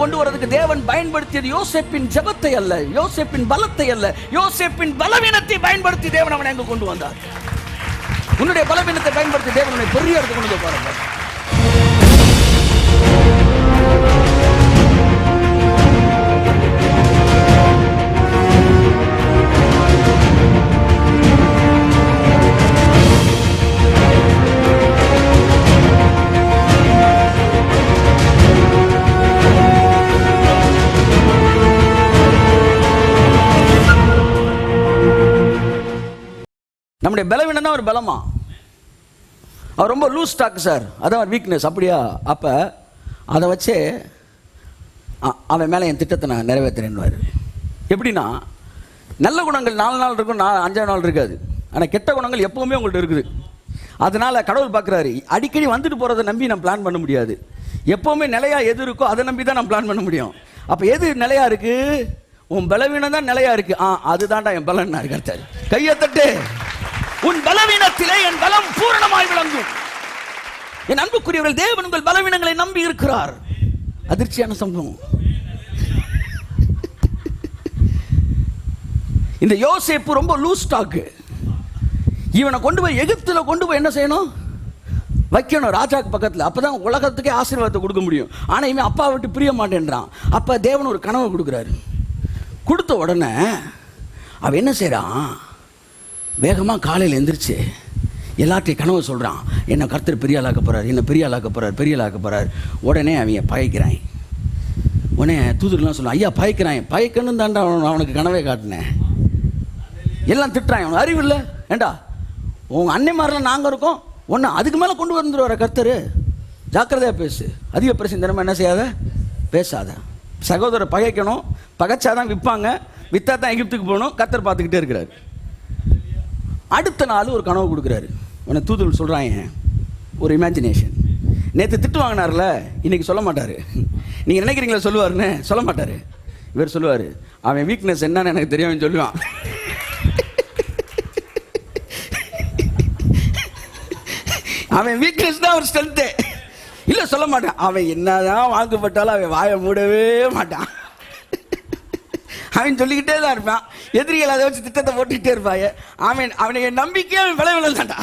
கொண்டு வரதுக்கு தேவன் பயன்படுத்தியது யோசேப்பின் ஜெபத்தை அல்ல, யோசேப்பின் பலத்தை அல்ல, யோசேப்பின் பலவீனத்தை பயன்படுத்தி தேவன் அவனை எங்க கொண்டு வந்தார். உன்னுடைய பலவீனத்தை பயன்படுத்தி தேவன் உன்னை பெரிய இடத்துக்கு கொண்டு போறாங்க. நம்முடைய பலவீனம் தான் ஒரு பலமா? அவர் ரொம்ப லூஸ் ஸ்டாக் சார், அதான் வீக்னஸ். அப்படியா? அப்போ அதை வச்சு அவன் மேலே என் திட்டத்தை நான் நிறைவேற்றுறேன்னுவார். எப்படின்னா, நல்ல குணங்கள் 4 நாள் இருக்கும், 5 நாள் இருக்காது. ஆனால் கெட்ட குணங்கள் எப்பவுமே உங்கள்கிட்ட இருக்குது. அதனால கடவுள் பார்க்குறாரு, அடிக்கடி வந்துட்டு போகிறத நம்பி நான் பிளான் பண்ண முடியாது. எப்பவுமே நிலையா எது இருக்கோ அதை நம்பி தான் நான் பிளான் பண்ண முடியும். அப்போ எது நிலையா இருக்கு? உன் பலவீனம் தான் நிலையா இருக்கு. அதுதான்டா என் பலன் இருக்காரு. கையை தட்டு. உன் பலவீனத்திலே என் பலம் பூரணமாய் விளங்கும். என் அன்புக்குரியவர்கள், தேவன் உங்கள் பலவீனங்களை நம்பி இருக்கிறார். அதிர்ச்சியான சம்பவம். இந்த யோசேப்பு ரொம்ப லூஸ் ஸ்டாக். இவனை கொண்டு போய் எகிப்துல கொண்டு போய் என்ன செய்யணும்? வைக்கணும் ராஜாக்கு பக்கத்தில். அப்பதான் உலகத்துக்கே ஆசீர்வாதத்தை கொடுக்க முடியும். ஆனா இவன் அப்பா விட்டு பிரிய மாட்டேன்றான். அப்ப தேவன் ஒரு கனவை கொடுக்குறாரு. கொடுத்த உடனே அவன் என்ன செய்யறான்? வேகமாக காலையில் எந்திரிச்சு எல்லாத்தையும் கனவு சொல்கிறான். என்னை கர்த்தர் பெரிய ஆளாக்க போகிறார், என்னை பெரிய ஆளாக்க போகிறார், பெரிய ஆளாக்க போகிறார். உடனே அவங்க பயக்கிறான். உடனே தூதுக்கெல்லாம் சொல்லுவான், ஐயா பயக்கிறான். பயக்கணும் தாண்டா அவனுக்கு கனவே காட்டினேன். எல்லாம் திட்டுறான். அவனுக்கு அறிவு இல்லை. ஏண்டா உங்கள் அன்னைமாரெலாம் நாங்கள் இருக்கோம், ஒன்று அதுக்கு மேலே கொண்டு வந்துடுவார கர்த்தர். ஜாக்கிரதையாக பேசு. அதிக பிரச்சனை தினமும் என்ன செய்யாத, பேசாத. சகோதரர் பகைக்கணும், பகைச்சாதான் விற்பாங்க, விற்றா தான் எகிப்துக்கு போகணும். கர்த்தர் பார்த்துக்கிட்டே இருக்கிறார். அடுத்த நாள் ஒரு கனவு கொடுக்குறாரு. உன்னை தூதுகள் சொல்கிறாங்க, ஒரு இமேஜினேஷன். நேற்று திட்டு வாங்கினார்ல, இன்னைக்கு சொல்ல மாட்டார். நீங்கள் நினைக்கிறீங்களா சொல்லுவாருன்னு? சொல்ல மாட்டார். இவர் சொல்லுவார், அவன் வீக்னஸ் என்னன்னு எனக்கு தெரியும் சொல்லுவான். அவன் வீக்னஸ் தான் ஒரு ஸ்ட்ரென்த்து. இல்லை சொல்ல மாட்டான். அவன் என்னதான் வாங்கப்பட்டாலும் அவன் வாயை மூடவே மாட்டான். அவன் சொல்லிக்கிட்டே தான் இருப்பான். எதிரிகள் அதை வச்சு திட்டத்தை போட்டுக்கிட்டே இருப்பாங்க. அவனுக்கு நம்பிக்கையே விளைவில தான்டா.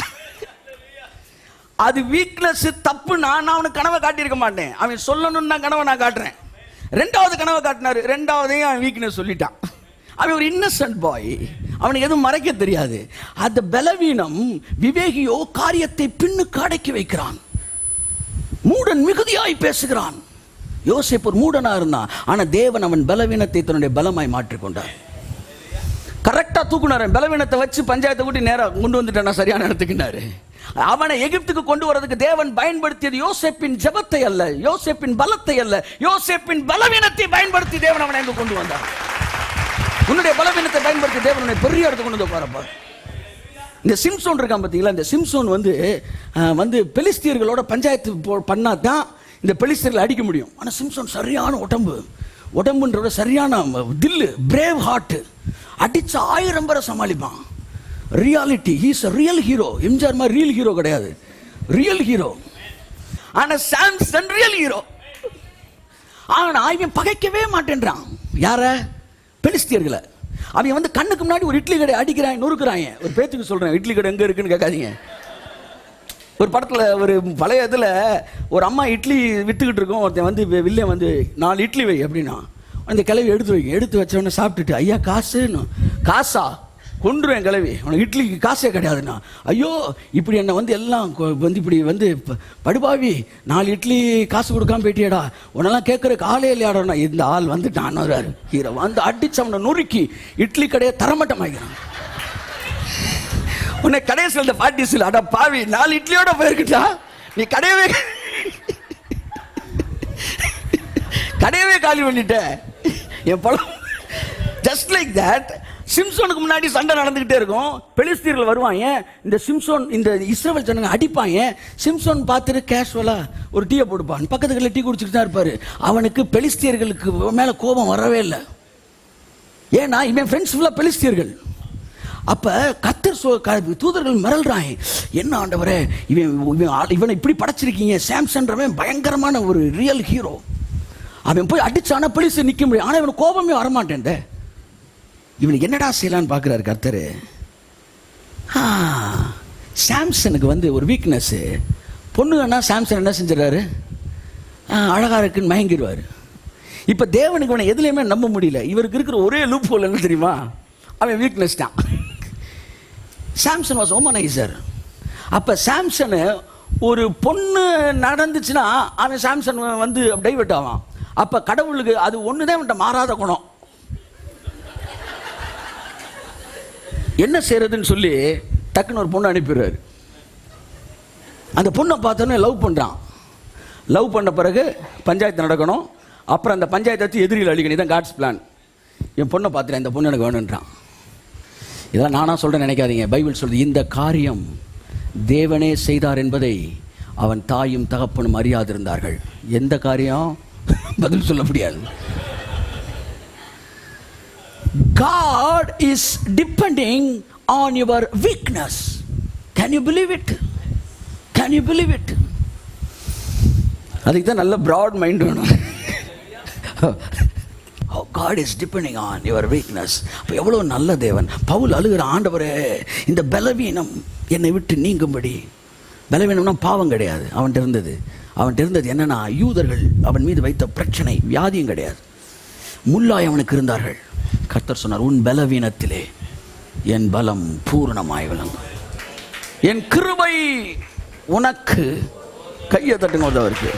அது வீக்னஸ், தப்பு. நான் அவனுக்கு கனவை காட்டியிருக்க மாட்டேன். அவன் சொல்லணும்னு கனவை நான் காட்டுறேன். 2வது கனவை காட்டினாரு. 2வதையும் அவன் வீக்னஸ் சொல்லிட்டான். அவன் ஒரு இன்னசென்ட் பாய். அவனுக்கு எதுவும் மறைக்க தெரியாது. அந்த பலவீனம் விவேகியோ காரியத்தை பின்னுக்கு அடக்கி வைக்கிறான். மூடன் மிகுதியாய் பேசுகிறான். யோசேப்பு ஒரு மூடனா இருந்தான். ஆனா தேவன் அவன் பலவீனத்தை தன்னுடைய பலமாய் மாற்றிக்கொண்டார். கரெக்டா தூக்குனாரு. பலவீனத்தை வச்சு பஞ்சாயத்தை கூட்டி நேரம் கொண்டு வந்துட்டான் சரியான இடத்துக்குனாரு. அவனை எகிப்துக்கு கொண்டு வரதுக்கு தேவன் பயன்படுத்தியது யோசேப்பின் ஜெபத்தை அல்ல, யோசேப்பின் பலத்தை அல்ல, யோசேப்பின் பலவீனத்தை பயன்படுத்தி தேவன் அவனை எங்க கொண்டு வந்தார். உன்னுடைய பலவீனத்தை பயன்படுத்தி தேவன் உன்னை பெரிய இடத்துக்கு கொண்டு வந்து பாருப்பா. இந்த சிம்சோன் இருக்கான் பார்த்தீங்களா? இந்த சிம்சோன் வந்து பெலிஸ்தியர்களோட பஞ்சாயத்து பண்ணாதான் இந்த பெலிஸ்தர்களை அடிக்க முடியும். ஆனால் சிம்சோன் சரியான உடம்புன்ற சரியான தில்லு, பிரேவ் ஹார்ட். அடிச்ச 1000 பேரை சமாளிப்பான். Reality, he's a real hero. MGR மாதிரி ரியல் ஹீரோ கிடையாது, ரியல் ஹீரோ. ஆனா சாம்சன் ரியல் ஹீரோ. ஆனா இவன் பகைக்கவே மாட்டேன்றான். யார? பெலிஸ்தியர்களை. அவன் கண்ணுக்கு முன்னாடி ஒரு இட்லி கடை அடிக்கிறான், நொறுக்குறாங்க. ஒரு பேச்சுக்கு சொல்றேன், இட்லி கடை எங்க இருக்குன்னு கேட்காதீங்க. ஒரு படத்தில், ஒரு பழைய இதில் ஒரு அம்மா இட்லி விற்றுக்கிட்டு இருக்கோம். ஒருத்தன் வில்லே 4 இட்லி வை அப்படின்னா, அந்த கிளவி எடுத்து வச்சவொடனே சாப்பிட்டுட்டு, ஐயா காசுன்னு. காசா? கொண்டுருவேன் கிளவி, உனக்கு இட்லிக்கு காசே கிடையாதுண்ணா. ஐயோ இப்படி என்னை எல்லாம் இப்படி படுபாவி 4 இட்லி காசு கொடுக்காம போயிட்டியடா, உன்னெல்லாம் கேட்குறக்கு ஆளே இல்லையாடா. இந்த ஆள் வந்துட்டான் ஹீரோ. அடிச்சு அவனை நொறுக்கி இட்லி கடையை தரமட்டமாக்கிறான். உன்னை கடைசியில் இந்த பாட்டிஸில், அட பாவி 4 இட்லியோட போயிருக்கிட்டா, நீ கடையவே காலி பண்ணிட்ட என் படம். ஜஸ்ட் லைக் தட் சிம்சோனுக்கு முன்னாடி சண்டை நடந்துகிட்டே இருக்கும். பெலிஸ்தீர்கள் வருவாங்க. இந்த சிம்சோன், இந்த இஸ்ரவேல் ஜனங்க அடிப்பாங்க. சிம்சோன் பார்த்துட்டு கேஷுவலா ஒரு டீயை போட்டுப்பான். பக்கத்துக்குள்ள டீ குடிச்சுட்டு தான் இருப்பாரு. அவனுக்கு பெலிஸ்தியர்களுக்கு மேல கோபம் வரவே இல்லை. ஏன்னா இவன் ஃப்ரெண்ட்ஸ் ஃபுல்லா பெலிஸ்தியர்கள். அப்ப கர்த்தர் தூதர்கள் மிரள்றாங்க, என்ன ஆண்டவரே இவனை இப்படி படைச்சிருக்கீங்க? சாம்சன்றவன் பயங்கரமான ஒரு ரியல் ஹீரோ. அவன் போய் அடிச்சானா போலீஸ் நிற்க முடியும். ஆனால் இவனுக்கு கோபமே வரமாட்டேன். இவனுக்கு என்னடா செய்யலான்னு பார்க்குறாரு கர்த்தர். சாம்சனுக்கு வந்து ஒரு வீக்னஸ்ஸு. பொண்ணுங்கன்னா சாம்சன் என்ன செஞ்சிடறாரு, அழகாக இருக்குன்னு மயங்கிடுவார். இப்போ தேவனுக்கு அவனை எதுலையுமே நம்ப முடியல. இவருக்கு இருக்கிற ஒரே லூப் ஹோல் என்ன தெரியுமா, அவன் வீக்னஸ் தான். Samson was womaniser. அப்போ சாம்சனு ஒரு பொண்ணு நடந்துச்சுன்னா அவன் சாம்சன் வந்து டைவர்ட் ஆவான். அப்போ கடவுளுக்கு அது ஒன்று தான் அவன்கிட்ட மாறாத குணம். என்ன செய்யறதுன்னு சொல்லி டக்குன்னு ஒரு பொண்ணு அனுப்பிடுறாரு. அந்த பொண்ணை பார்த்தோன்னே லவ் பண்ணுறான். லவ் பண்ண பிறகு பஞ்சாயத்து நடக்கணும். அப்புறம் அந்த பஞ்சாயத்தை வச்சு எதிரிகள் அழிக்கணும். இதான் காட்ஸ் பிளான். என் பொண்ணை பார்த்துட்டேன், இந்த பொண்ணு எனக்கு வேணுன்றான். இதெல்லாம் நானாக சொல்கிறேன் நினைக்காதீங்க. பைபிள் சொல்லுது, இந்த காரியம் தேவனே செய்தார் என்பதை அவன் தாயும் தகப்பனும் அறியாதிருந்தார்கள். எந்த காரியம் பதில் சொல்ல முடியாது. God is depending on your weakness. Can you believe it? Can you believe it? அதுக்கு தான் நல்ல broad mind வேணும். God is depending on your weakness. அப்போ எவ்வளோ நல்ல தேவன். பவுல் அழுகிற, ஆண்டவரே இந்த பலவீனம் என்னை விட்டு நீங்கும்படி. பலவீனம்னா பாவம் கிடையாது, அவன்கிட்ட இருந்தது என்னன்னா, யூதர்கள் அவன் மீது வைத்த பிரச்சனை, வியாதியும் கிடையாது, முள்ளாய் அவனுக்கு இருந்தார்கள். கர்த்தர் சொன்னார், உன் பலவீனத்திலே என் பலம் பூரணமாய் விளங்கும், என் கிருபை உனக்கு. கையை தட்டுங்க அவருக்கு.